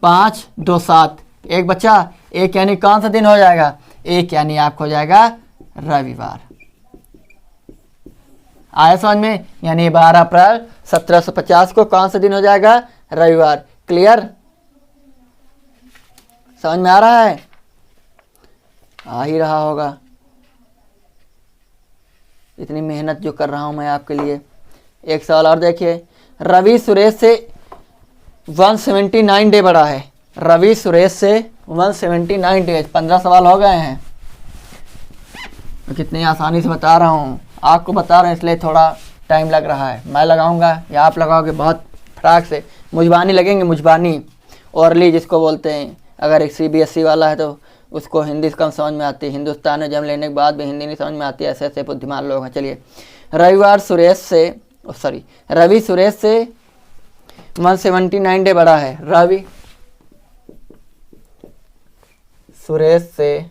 Speaker 1: 5 2 7, 1 बचा, 1 यानी कौन सा दिन हो जाएगा, 1 यानी आपको हो जाएगा रविवार। आया समझ में, यानी 12 अप्रैल 1750 को कौन सा दिन हो जाएगा, रविवार। क्लियर। समझ में आ रहा है, आ ही रहा होगा, इतनी मेहनत जो कर रहा हूं मैं आपके लिए। एक सवाल और देखिए, रवि सुरेश से 179 डे बड़ा है, रवि सुरेश से 179 डेज, 15 सवाल हो गए हैं। मैं कितनी आसानी से बता रहा हूँ, आपको बता रहे हैं इसलिए थोड़ा टाइम लग रहा है। मैं लगाऊंगा या आप लगाओगे बहुत फटाक से, मुजबानी लगेंगे, मुजबानी ओरली जिसको बोलते हैं। अगर एक CBSE वाला है तो उसको हिंदी कम समझ में आती है, हिंदुस्तान में जन्म लेने के बाद भी हिंदी नहीं समझ में आती है, ऐसे ऐसे बुद्धिमान लोग हैं। चलिए, रवि सुरेश से 179 डे बड़ा है, रवि सुरेश से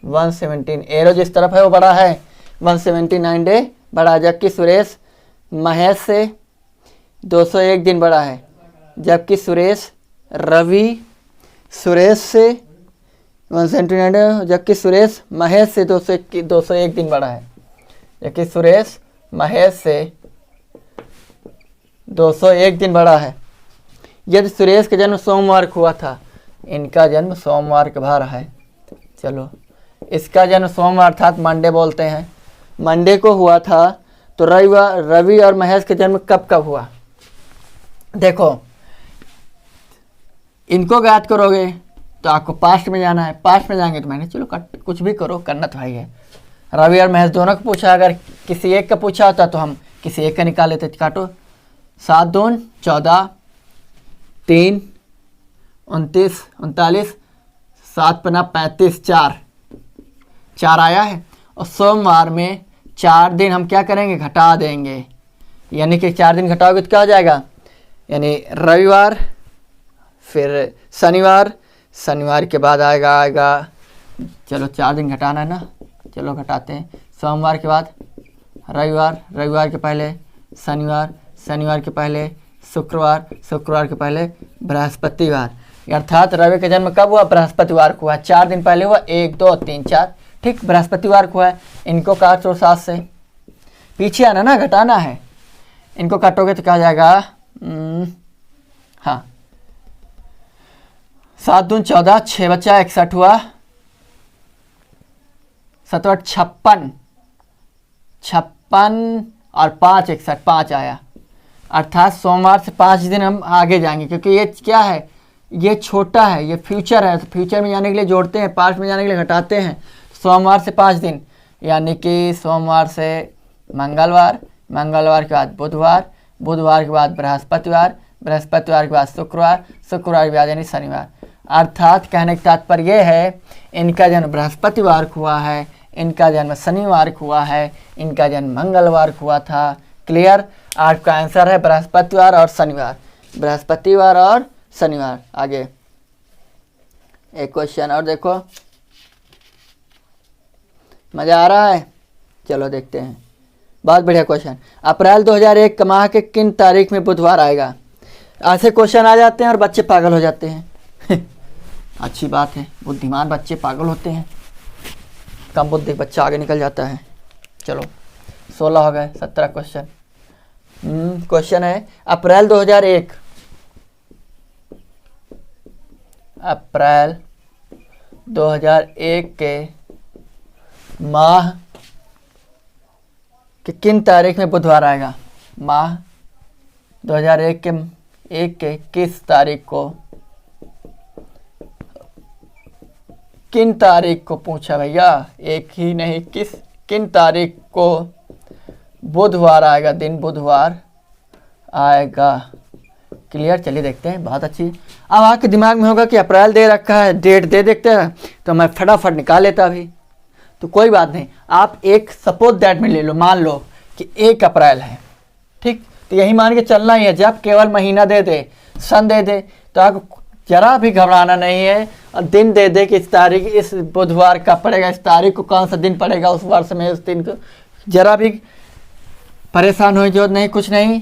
Speaker 1: 117, एरो जिस तरफ है वो बड़ा है, 179 डे बड़ा है, जबकि सुरेश महेश से 201 दिन बड़ा है, जबकि रवि सुरेश से 1 सेंटीमीटर, जबकि सुरेश महेश से 201 दिन बड़ा है। जबकि सुरेश महेश से 201 दिन बड़ा है। यदि सुरेश का जन्म सोमवार को हुआ था, इनका जन्म सोमवार को भा रहा है। चलो, इसका जन्म सोमवार अर्थात मंडे बोलते हैं, मंडे को हुआ था, तो रवि और महेश का जन्म कब कब हुआ? देखो, इनको याद करोगे तो आपको पास्ट में जाना है, पास्ट में जाएंगे तो मैंने चलो कुछ भी करो, करना तो भाई है। रवि और महेश दोनों को पूछा, अगर किसी एक का पूछा होता तो हम किसी एक का निकाल लेते। काटो, 7 दून 14, 3 29 39, 7 पन्ना 35, 4 आया है। और सोमवार में 4 दिन हम क्या करेंगे, घटा देंगे, यानी कि 4 दिन घटाओगे तो क्या हो जाएगा, यानी रविवार, फिर शनिवार, शनिवार के बाद आएगा चलो 4 दिन घटाना है ना, चलो घटाते हैं। सोमवार के बाद रविवार, रविवार के पहले शनिवार, शनिवार के पहले शुक्रवार, शुक्रवार के पहले बृहस्पतिवार। अर्थात रवि का जन्म कब हुआ, बृहस्पतिवार को हुआ। 4 दिन पहले हुआ, 1 2 3 4, ठीक, बृहस्पतिवार को है। इनको काटो 7 से, पीछे आना ना, घटाना है। इनको काटोगे तो क्या हो जाएगा, हाँ, 7 दून 14, 6 बचा 61 हुआ, 7 8 56, 56 और 5 61, 5 आया। अर्थात सोमवार से 5 दिन हम आगे जाएंगे, क्योंकि ये क्या है, ये छोटा है, ये फ्यूचर है, तो फ्यूचर में जाने के लिए जोड़ते हैं, पास्ट में जाने के लिए घटाते हैं। सोमवार से 5 दिन, यानी कि सोमवार से मंगलवार, मंगलवार के बाद बुधवार, बुधवार के बाद बृहस्पतिवार, बृहस्पतिवार के बाद शुक्रवार, शुक्रवार के बाद यानी शनिवार। अर्थात कहने का तात्पर्य यह है, इनका जन्म बृहस्पतिवार को हुआ है, इनका जन्म शनिवार को हुआ है, इनका जन्म मंगलवार को हुआ था। क्लियर? आपका आंसर है बृहस्पतिवार और शनिवार, बृहस्पतिवार और शनिवार। आगे एक क्वेश्चन और देखो, मज़ा आ रहा है? चलो देखते हैं, बहुत बढ़िया क्वेश्चन। अप्रैल 2001 का माह के किन तारीख में बुधवार आएगा? ऐसे क्वेश्चन आ जाते हैं और बच्चे पागल हो जाते हैं। अच्छी बात है, बुद्धिमान बच्चे पागल होते हैं, कम बुद्धि बच्चा आगे निकल जाता है। चलो 16 हो गए, 17 क्वेश्चन। क्वेश्चन है, अप्रैल 2001, अप्रैल 2001 के माह कि किन तारीख में बुधवार आएगा? माह 2001 के किस तारीख को, किन तारीख को पूछा भैया, एक ही नहीं, किन तारीख को बुधवार आएगा, दिन बुधवार आएगा। क्लियर? चलिए देखते हैं, बहुत अच्छी। अब आपके दिमाग में होगा कि अप्रैल दे रखा है, डेट दे देखते हैं, तो मैं फटाफट निकाल लेता अभी, तो कोई बात नहीं। आप एक सपोज दैट में ले लो, मान लो कि 1 अप्रैल है, ठीक, तो यही मान के चलना ही है। जब केवल महीना दे दे, सन दे दे, तो आपको जरा भी घबराना नहीं है, और दिन दे दे कि इस तारीख, इस बुधवार का पड़ेगा, इस तारीख को कौन सा दिन पड़ेगा उस वर्ष में, उस दिन को जरा भी परेशान होने की जरूरत नहीं, कुछ नहीं।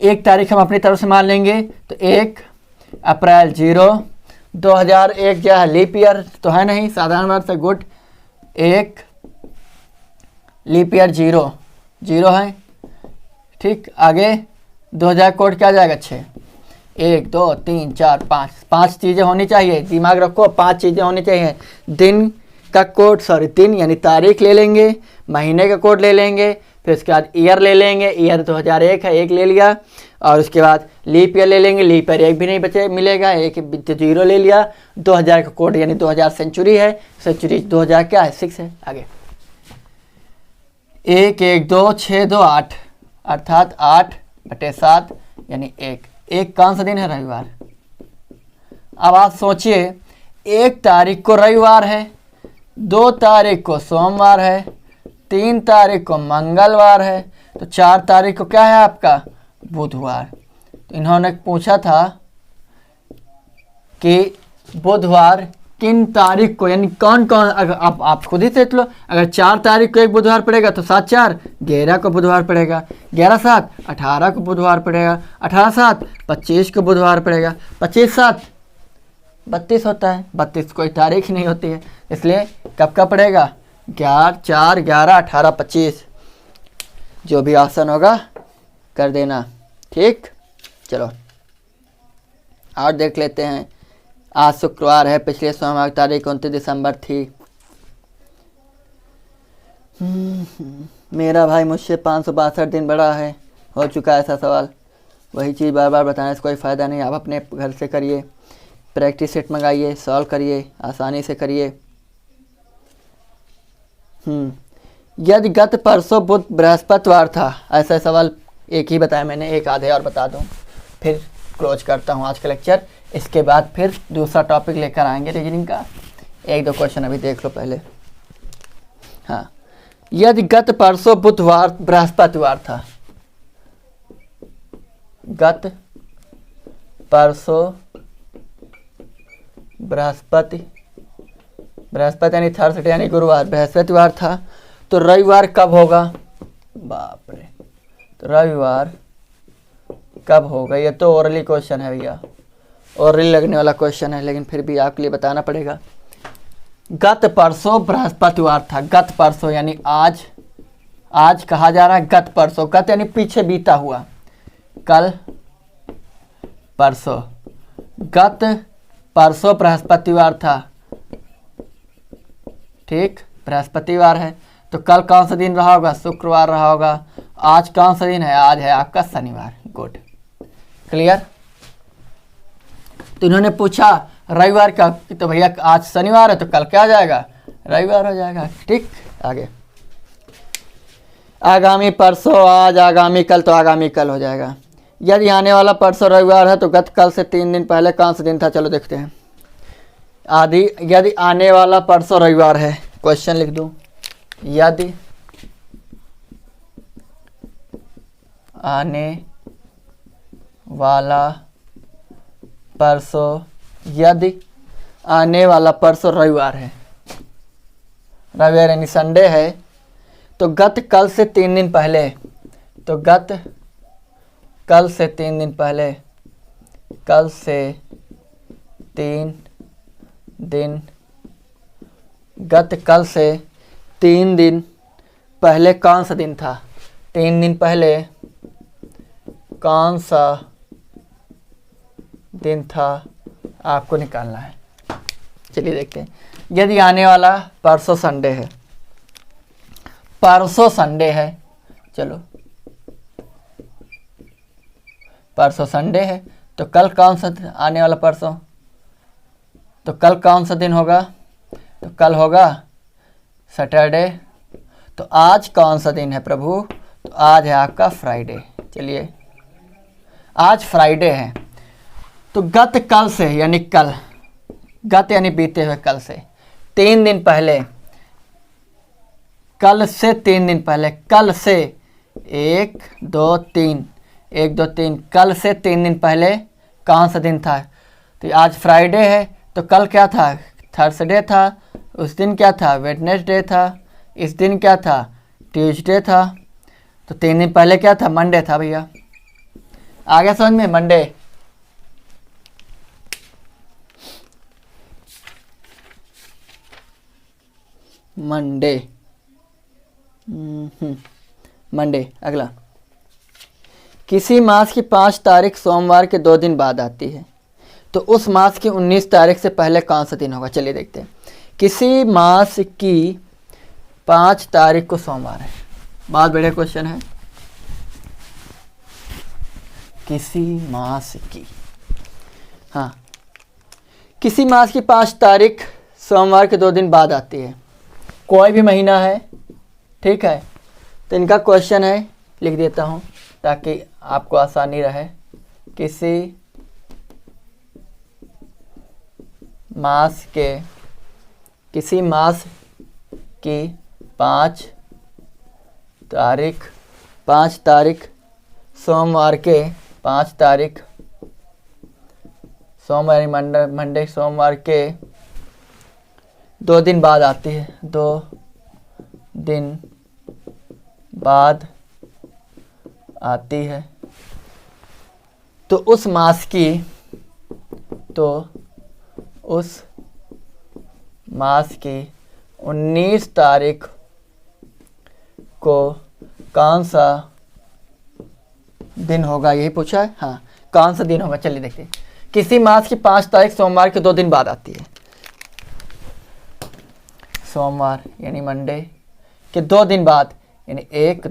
Speaker 1: 1 तारीख हम अपनी तरफ से मान लेंगे, तो 1 अप्रैल 0, 2001 क्या है, लीप ईयर तो है नहीं, साधारण वर्ष है, गुड। 1 लीप ईयर 0 है, ठीक। आगे 2000 कोड क्या जाएगा, 6, 1 2 3 4 5 चीज़ें होनी चाहिए, दिमाग रखो, 5 चीज़ें होनी चाहिए। दिन का कोड, दिन यानी तारीख ले लेंगे, महीने का कोड ले लेंगे, फिर उसके बाद ईयर ले लेंगे, ईयर 2001 है, 1 ले लिया, और उसके बाद लीप ईयर ले लेंगे, लीप ईयर 1 भी नहीं बचे मिलेगा, 1 0 ले लिया। 2000 का कोड यानी 2000 सेंचुरी है, सेंचुरी 2000 क्या है, 6 है। आगे 1 1 2 6 2 8, अर्थात 8/7 यानी 1 कौन सा दिन है, रविवार। अब आप सोचिए, 1 तारीख को रविवार है, 2 तारीख को सोमवार है, 3 तारीख को मंगलवार है, तो 4 तारीख को क्या है आपका, बुधवार। तो इन्होंने पूछा था कि बुधवार किन तारीख को, यानी कौन कौन, अगर आप खुद ही सोच लो, अगर 4 तारीख को एक बुधवार पड़ेगा तो 7 4 11 को बुधवार पड़ेगा, 11 7 18 को बुधवार पड़ेगा, 18 7 25 को बुधवार पड़ेगा, 25 7 32 होता है। 32 कोई तारीख नहीं होती है, इसलिए कब का पड़ेगा? 4, 11, 18, 25, जो भी ऑप्शन होगा कर देना। ठीक, चलो और देख लेते हैं। आज शुक्रवार है, पिछले सोमवार की तारीख 29 दिसंबर थी। मेरा भाई मुझसे 562 दिन बड़ा है। हो चुका है ऐसा सवाल, वही चीज़ बार बार बताने से कोई फ़ायदा नहीं। आप अपने घर से करिए, प्रैक्टिस सेट मंगाइए, सॉल्व करिए, आसानी से करिए। यदि गत परसों बुध बृहस्पतिवार था, ऐसा सवाल एक ही बताया मैंने, एक आधे और बता दूं, फिर क्लोज करता हूं आज का लेक्चर। इसके बाद फिर दूसरा टॉपिक लेकर आएंगे रीजनिंग का। एक दो क्वेश्चन अभी देख लो पहले। हाँ, यदि गत परसों बुधवार बृहस्पतिवार था, गत परसों बृहस्पति यानी थर्सडे यानी गुरुवार, बृहस्पतिवार था, तो रविवार कब होगा? बाप रे, तो रविवार कब होगा? ये तो ओरली क्वेश्चन है भैया, ओरली लगने वाला क्वेश्चन है, लेकिन फिर भी आपके लिए बताना पड़ेगा। गत परसों बृहस्पतिवार था, गत परसों यानी आज, आज कहा जा रहा है गत परसों। गत यानी पीछे बीता हुआ, कल परसों। गत परसों बृहस्पतिवार था, ठीक, बृहस्पतिवार है, तो कल कौन सा दिन रहा होगा? शुक्रवार रहा होगा। आज कौन सा दिन है? आज है आपका शनिवार। Good, clear. तो इन्होंने पूछा रविवार का, तो भैया आज शनिवार है तो कल क्या हो जाएगा? रविवार हो जाएगा। ठीक, आगे आगामी परसों, आज आगामी कल, तो आगामी कल हो जाएगा। यदि आने वाला परसों रविवार है तो गत कल से 3 दिन पहले कौन सा दिन था? चलो देखते हैं। यदि आने वाला परसों रविवार है, क्वेश्चन लिख दूं, यदि आने वाला परसों, यदि आने वाला परसों रविवार है, रविवार यानी संडे है, तो गत कल से 3 दिन पहले, तो गत कल से 3 दिन पहले, कल से 3 दिन, गत कल से 3 दिन पहले कौन सा दिन था? 3 दिन पहले कौन सा दिन था आपको निकालना है। चलिए देखते हैं। यदि आने वाला परसों संडे है, परसों संडे है, चलो परसों संडे है, तो कल कौन सा आने वाला परसों, तो कल कौन सा दिन होगा? तो कल होगा सैटरडे। तो आज कौन सा दिन है प्रभु? तो आज है आपका फ्राइडे। चलिए आज फ्राइडे है, तो गत कल से यानी कल, गत यानी बीते हुए कल से 3 दिन पहले, कल से 3 दिन पहले, कल से 1 2 3, 1 2 3, कल से 3 दिन पहले कौन सा दिन था? तो आज फ्राइडे है, तो कल क्या था? थर्सडे था। उस दिन क्या था? वेडनेसडे था। इस दिन क्या था? ट्यूसडे था। तो 3 दिन पहले क्या था? मंडे था भैया। आगे समझ में? मंडे। Monday, Monday. अगला, किसी मास की 5 तारीख सोमवार के 2 दिन बाद आती है, तो उस मास की 19 तारीख से पहले कौन सा दिन होगा? चलिए देखते हैं। किसी मास की 5 तारीख को सोमवार है, बहुत बढ़िया क्वेश्चन है। किसी मास की, हाँ, किसी मास की 5 तारीख सोमवार के 2 दिन बाद आती है, कोई भी महीना है, ठीक है। तो इनका क्वेश्चन है, लिख देता हूँ ताकि आपको आसानी रहे। किसी मास की 5 तारीख सोमवार के 5 तारीख सोमवार मंडे सोमवार के 2 दिन बाद आती है, 2 दिन बाद आती है, तो उस मास की उस मास की 19 तारीख को कौन सा दिन होगा, यही पूछा है। हाँ, कौन सा दिन होगा, चलिए देखते हैं। किसी मास की 5 तारीख सोमवार के 2 दिन बाद आती है। सोमवार यानी मंडे के 2 दिन बाद, यानी 1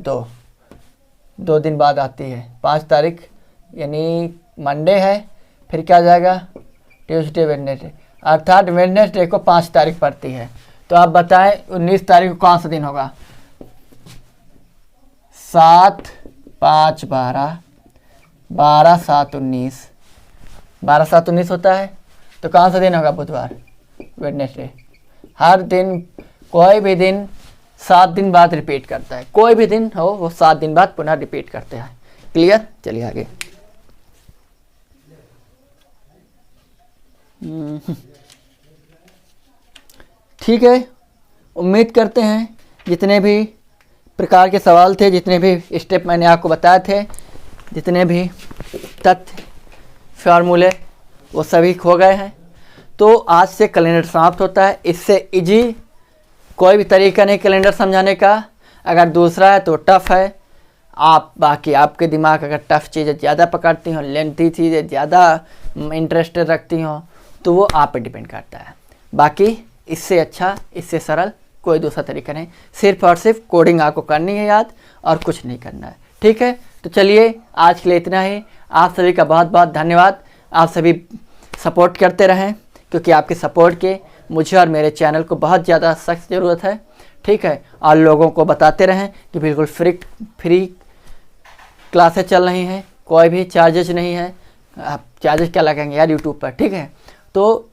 Speaker 1: 2 दिन बाद आती है। 5 तारीख यानी मंडे है, फिर क्या आ जाएगा, ट्यूसडे वेडनेसडे, अर्थात वेडनेसडे को 5 तारीख पड़ती है। तो आप बताएं 19 तारीख को कौन सा दिन होगा। 7 5 12, 12 7 19, 12 7 19 होता है। तो कौन सा दिन होगा, बुधवार, वेडनेसडे। हर दिन, कोई भी दिन 7 दिन बाद रिपीट करता है, कोई भी दिन हो वो 7 दिन बाद पुनः रिपीट करते हैं। क्लियर, चलिए आगे। ठीक है, उम्मीद करते हैं जितने भी प्रकार के सवाल थे, जितने भी स्टेप मैंने आपको बताए थे, जितने भी तथ्य फार्मूले, वो सभी खो गए हैं। तो आज से कैलेंडर समाप्त होता है। इससे इजी कोई भी तरीका नहीं कैलेंडर समझाने का। अगर दूसरा है तो टफ़ है। बाकी आपके दिमाग अगर टफ़ चीज़ें ज़्यादा पकड़ती हों, लेंथी चीज़ें ज़्यादा इंटरेस्टेड रखती हों, तो वो आप पे डिपेंड करता है। बाकी इससे अच्छा, इससे सरल कोई दूसरा तरीका नहीं। सिर्फ और सिर्फ कोडिंग आपको करनी है याद, और कुछ नहीं करना है। ठीक है, तो चलिए आज के लिए इतना ही। आप सभी का बहुत बहुत धन्यवाद। आप सभी सपोर्ट करते रहें, क्योंकि आपके सपोर्ट के मुझे और मेरे चैनल को बहुत ज़्यादा सख्त ज़रूरत है। ठीक है, और लोगों को बताते रहें कि बिल्कुल फ्री क्लासेस चल रही हैं, कोई भी चार्जेस नहीं है। आप चार्जेस क्या लगाएंगे यार यूट्यूब पर। ठीक है, तो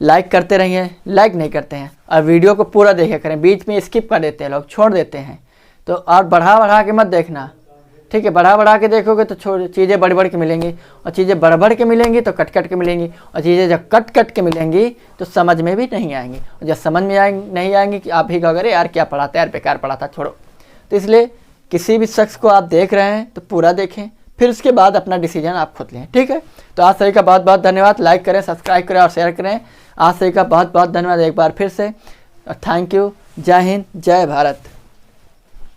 Speaker 1: लाइक करते रहिए, लाइक नहीं करते हैं, और वीडियो को पूरा देखा करें, बीच में स्किप कर देते हैं लोग, छोड़ देते हैं। तो और बढ़ा के मत देखना। ठीक है, बढ़ा के देखोगे तो चीज़ें बढ़ के मिलेंगी, और चीज़ें बढ़ के मिलेंगी तो कट के मिलेंगी, और चीज़ें जब कट के मिलेंगी तो समझ में भी नहीं आएंगी, और जब समझ में नहीं आएंगी कि आप ही कहोगे यार क्या पढ़ाता है यार, बेकार पढ़ाता, छोड़ो। तो इसलिए किसी भी शख्स को आप देख रहे हैं तो पूरा देखें, फिर उसके बाद अपना डिसीजन आप खुद लें। ठीक है, तो आप सभी का बहुत बहुत धन्यवाद। लाइक करें, सब्सक्राइब करें और शेयर करें। आप सभी का बहुत बहुत धन्यवाद एक बार फिर से। Thank you. जय हिंद, जय भारत।